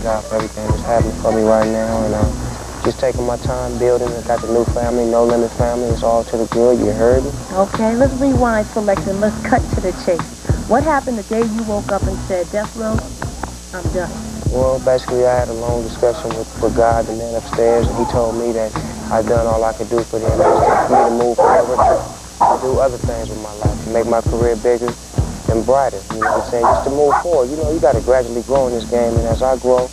thank God for everything that's happening for me right now, and just taking my time building. I got the new family, No Limit family. It's all to the good. You heard me? Okay, let's rewind selection. Let's cut to the chase. What happened the day you woke up and said, Death Row, I'm done? Well, basically, I had a long discussion with God, the man upstairs, and he told me that I'd done all I could do for them. It was time for me to move forward, to do other things with my life, to make my career bigger and brighter. You know what I'm saying? Just to move forward. You know, you got to gradually grow in this game, and as I grow,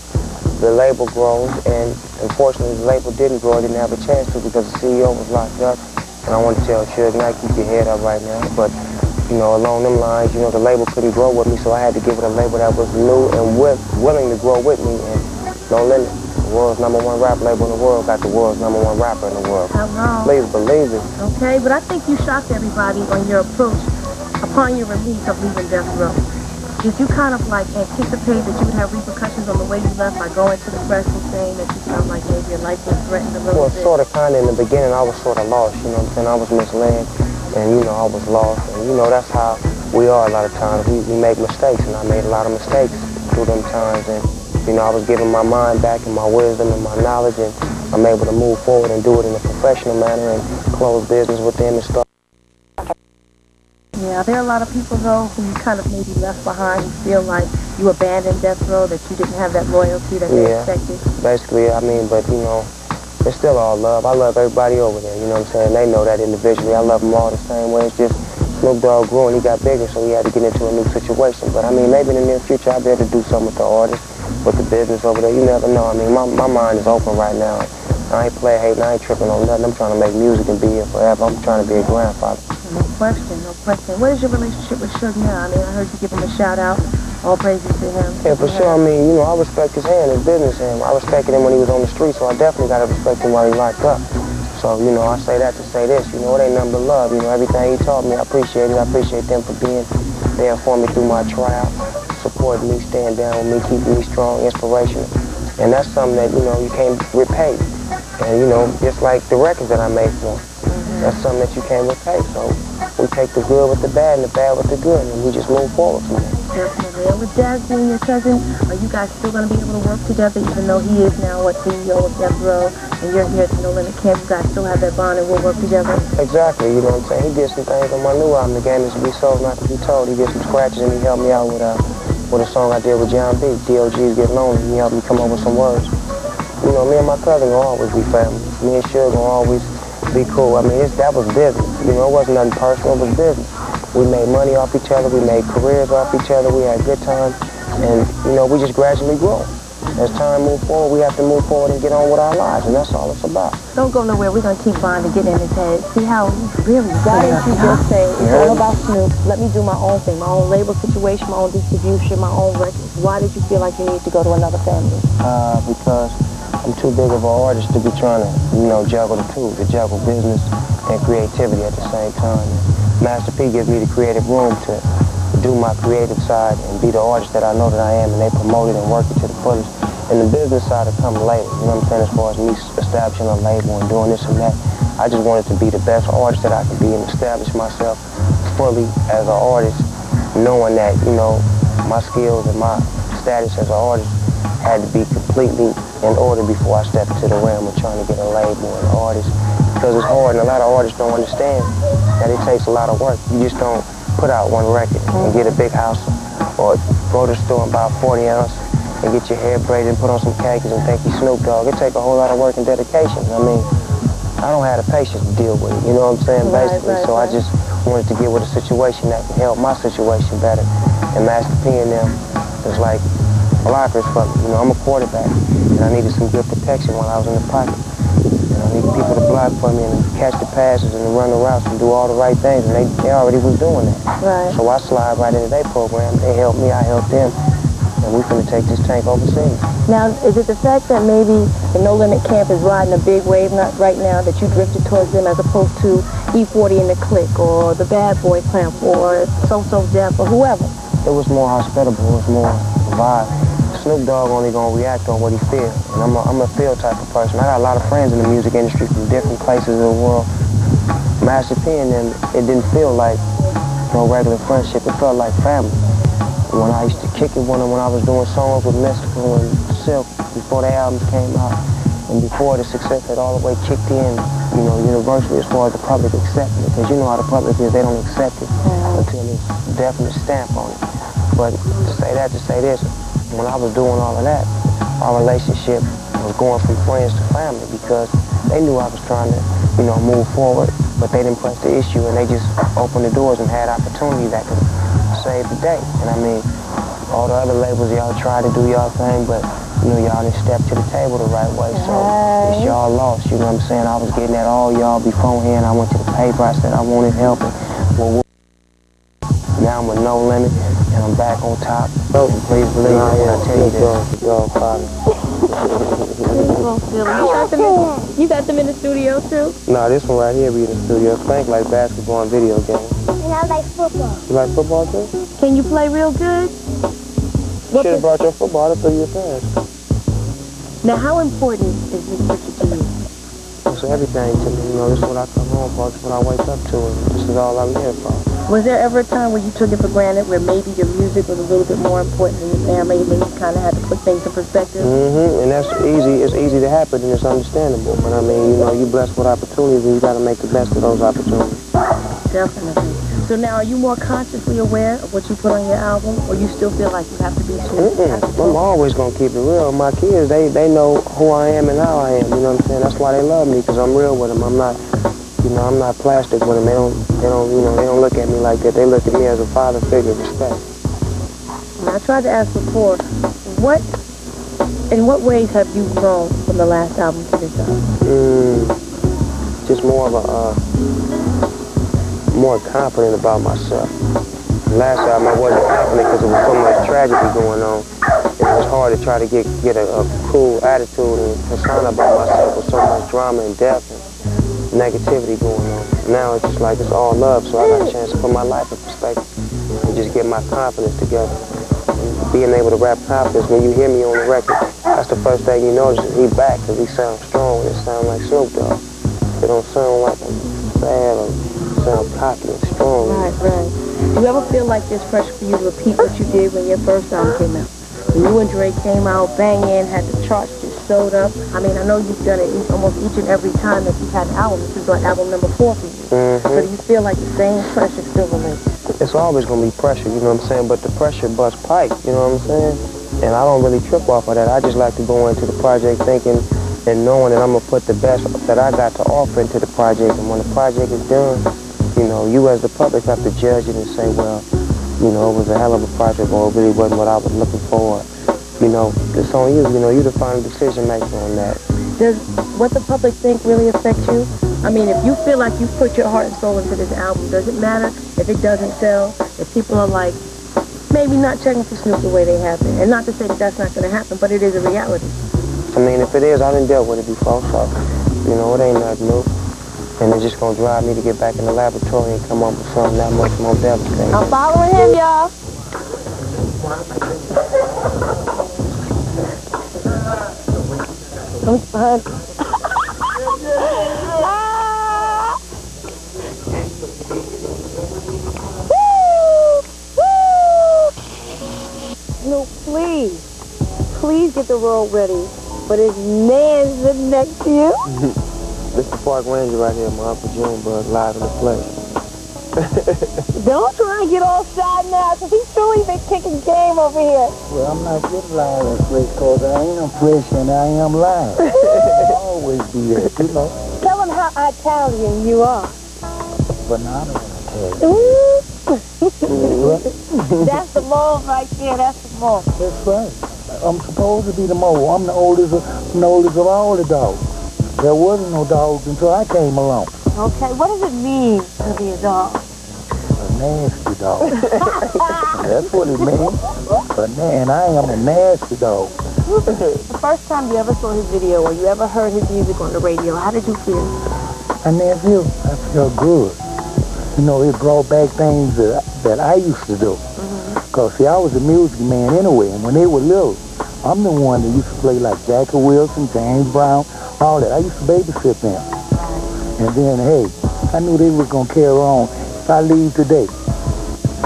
the label grows, and unfortunately, the label didn't grow. I didn't have a chance to because the CEO was locked up, and I want to tell Suge Knight, keep your head up right now, but you know, along them lines, you know, the label couldn't grow with me, so I had to give it a label that was new and willing to grow with me, and No Limit, the world's #1 rap label in the world, got the world's #1 rapper in the world. Hello. Please believe it. Okay, but I think you shocked everybody on your approach upon your release of leaving Death Row. Did you kind of like anticipate that you would have repercussions on the way you left by going to the press and saying that you felt like maybe your life was threatened a little bit? Well, sort of, kind of in the beginning, I was sort of lost, you know what I'm saying? I was misled, and you know, I was lost, and you know, that's how we are a lot of times. We make mistakes, and I made a lot of mistakes through them times, and you know, I was giving my mind back and my wisdom and my knowledge, and I'm able to move forward and do it in a professional manner and close business with them and start. Yeah, there are a lot of people, though, who you kind of maybe left behind, who feel like you abandoned Death Row, that you didn't have that loyalty that they expected. Basically, I mean, but, you know, it's still all love. I love everybody over there, you know what I'm saying? They know that individually. I love them all the same way. It's just Snoop Dogg grew and he got bigger, so he had to get into a new situation. But, I mean, maybe in the near future, I'll be able to do something with the artists, with the business over there. You never know. I mean, my mind is open right now. I ain't playing hating. I ain't tripping on nothing. I'm trying to make music and be here forever. I'm trying to be a grandfather. No question, no question. What is your relationship with Suge now? I mean, I heard you give him a shout-out. All praises to him. Yeah, for sure. I mean, you know, I respect his hand, his business hand. I respected him when he was on the street, so I definitely got to respect him while he locked up. So, you know, I say that to say this. You know, it ain't nothing but love. You know, everything he taught me, I appreciate it. I appreciate them for being there for me through my trial, supporting me, staying down with me, keeping me strong, inspirational. And that's something that, you know, you can't repay. And, you know, just like the records that I made for him, that's something that you can't repay. So we take the good with the bad and the bad with the good, and we just move forward from there. Definitely. And with Daz being your cousin, are you guys still going to be able to work together, even though he is now CEO of Death Row, and you're here at the No Limit Camp? You guys still have that bond and will work together? Exactly. You know what I'm saying? He did some things on my new album, The Game Is To Be Sold, Not To Be Told. He did some scratches, and he helped me out with a song I did with John B. DOG's Get Lonely. He helped me come up with some words. You know, me and my cousin will always be family. Me and Suge will always be cool. I mean, that was business. You know, it wasn't nothing personal, it was business. We made money off each other, we made careers off each other, we had good times, and, you know, we just gradually grow. As time moves forward, we have to move forward and get on with our lives, and that's all it's about. Don't go nowhere. We're going to keep Bond and get in his head. See how he's really Why didn't you just say, it's all about Snoop, let me do my own thing, my own label situation, my own distribution, my own records. Why did you feel like you needed to go to another family? Because I'm too big of an artist to be trying to, you know, juggle the two, to juggle business and creativity at the same time. And Master P gives me the creative room to do my creative side and be the artist that I know that I am, and they promote it and work it to the fullest. And the business side will come later, you know what I'm saying, as far as me establishing a label and doing this and that. I just wanted to be the best artist that I could be and establish myself fully as an artist, knowing that, you know, my skills and my status as an artist had to be completely in order before I stepped into the realm of trying to get a label and an artist. Because it's hard, and a lot of artists don't understand that it takes a lot of work. You just don't put out one record and get a big house, or go to the store and buy a 40 ounce and get your hair braided and put on some khakis and think you Snoop Dogg. It takes a whole lot of work and dedication. I mean, I don't have the patience to deal with it, you know what I'm saying, basically. So I just wanted to get with a situation that can help my situation better. And Master P and them was like blockers for me. You know, I'm a quarterback, and I needed some good protection while I was in the pocket. And I needed people to block for me and catch the passes and run the routes and do all the right things, and they already was doing that. Right. So I slide right into their program. They helped me, I helped them, and we're going to take this tank overseas. Now, is it the fact that maybe the No Limit Camp is riding a big wave right now that you drifted towards them as opposed to E40 in the Clique or the Bad Boy Camp or So-So Def or whoever? It was more hospitable, it was more vibe. Snoop Dogg only gonna react on what he feels, and I'm a feel type of person. I got a lot of friends in the music industry from different places of the world. Master P and them, it didn't feel like no regular friendship. It felt like family. when I used to kick it when I was doing songs with Mystical and Silk before the albums came out, and before the success had all the way kicked in, you know, universally as far as the public accepting it, because you know how the public is, they don't accept it until it's a definite stamp on it. But to say that, to say this, when I was doing all of that, our relationship was going from friends to family because they knew I was trying to, you know, move forward, but they didn't press the issue and they just opened the doors and had opportunity that could save the day. And I mean, all the other labels, y'all tried to do y'all thing, but you know, y'all didn't step to the table the right way, so it's y'all lost, you know what I'm saying? I was getting at all y'all beforehand. I went to the paper, I said I wanted help, and well, now I'm with No Limit, and I'm back on top. So please believe me when I tell you this. You got them in the studio too? No, this one right here be in the studio. Spank like basketball and video games. And I like football. You like football too? Can you play real good? You should have brought your football to your fans. Now, how important is this picture to you? It's everything to me. You know, this is what I come home for. This is what I wake up to. And this is all I'm here for. Was there ever a time where you took it for granted, where maybe your music was a little bit more important than your family, and then you kind of had to put things in perspective? And that's easy. It's easy to happen, and it's understandable. But I mean, you know, you blessed with opportunities, and you got to make the best of those opportunities. Definitely. So now, are you more consciously aware of what you put on your album, or you still feel like you have to be Snoop? I'm always gonna keep it real. My kids, they know who I am and how I am. You know what I'm saying? That's why they love me, because I'm real with them. I'm not. You know, I'm not plastic with them. They don't look at me like that. They look at me as a father figure of respect. Now, I tried to ask before, in what ways have you grown from the last album to this album? Just more of more confident about myself. The last album I wasn't confident because there was so much tragedy going on. It was hard to try to get a cool attitude and persona about myself with so much drama and death and negativity going on. Now it's just like it's all love, so I got a chance to put my life in perspective and just get my confidence together. And being able to rap confidence, when you hear me on the record, that's the first thing you notice is he back, because he sounds strong and it sounds like Snoop Dogg. It don't sound like I'm sad or sound cocky and strong. Right. Do you ever feel like there's pressure for you to repeat what you did when your first album came out? When you and Dre came out banging, had the charts just showed up. I mean, I know you've done it almost each and every time that you've had an album. This is like album number 4 for you. So do you feel like the same pressure still relates? It's always going to be pressure, you know what I'm saying? But the pressure busts pipe, you know what I'm saying? And I don't really trip off of that. I just like to go into the project thinking and knowing that I'm going to put the best that I got to offer into the project. And when the project is done, you know, you as the public have to judge it and say, well, you know, it was a hell of a project, or it really wasn't what I was looking for. You know, it's on you. You know, you're the final decision maker on that. Does what the public think really affect you? I mean, if you feel like you put your heart and soul into this album, does it matter if it doesn't sell? If people are like, maybe not checking for Snoop the way they have been? And not to say that that's not going to happen, but it is a reality. I mean, if it is, I done dealt with it before, so, you know, it ain't nothing new. And it's just going to drive me to get back in the laboratory and come up with something that much more devastating. I'm following him, y'all. Come behind. No, please get the road ready. But his man's sitting next to you. This is the Park Ranger right here, my Uncle Junebug, live in the place. Don't try and get all shy now, because he's truly been kicking game over here. Well, I'm not getting live in place, because I am fresh and I am live. I'll always be there, you know. Tell him how Italian you are. Phenomenal Italian. That's the mole right there, that's the mole. That's right. I'm supposed to be the mole. I'm the oldest of all the dogs. There wasn't no dogs until I came along. Okay, what does it mean to be a dog? A nasty dog. That's what it means. And I am a nasty dog. The first time you ever saw his video or you ever heard his music on the radio, how did you feel? I felt good. You know, it brought back things that I used to do. Because, see, I was a music man anyway, and when they were little, I'm the one that used to play like Jackie Wilson, James Brown, all that. I used to babysit them. And then, hey, I knew they was going to carry on if I leave today.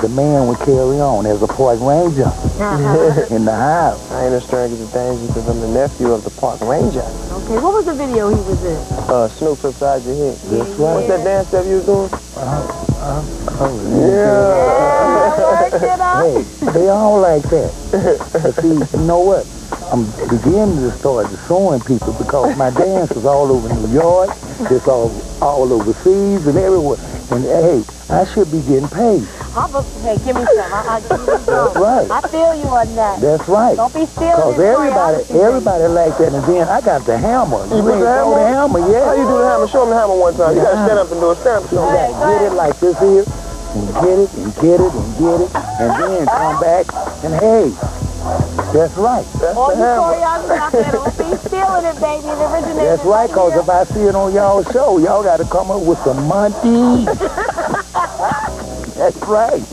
the man would carry on as a park ranger in the house. I ain't a stranger to danger because I'm the nephew of the park ranger. Okay, what was the video he was in? Snoop Upside Your Head. That's right. What's that dance step you was doing? Hey, they all like that. But see, you know what? I'm beginning to start showing people because my dance is all over New York, it's all overseas and everywhere. And hey, I should be getting paid. Hey, give me some. I'll give you some. That's right. I feel you on that. That's right. Don't be stealing because everybody like that. And then I got the hammer. You put the hammer? Yeah. How you do the hammer? Show me the hammer one time. You gotta stand up and do a stand up. You gotta get it like this here, and get it, and get it, and get it, and then come back, and hey, that's right. That's all the you hammer. choreographers out there, don't be stealing it, baby. It originated. That's right, because if I see it on y'all's show, y'all got to come up with some money. That's right.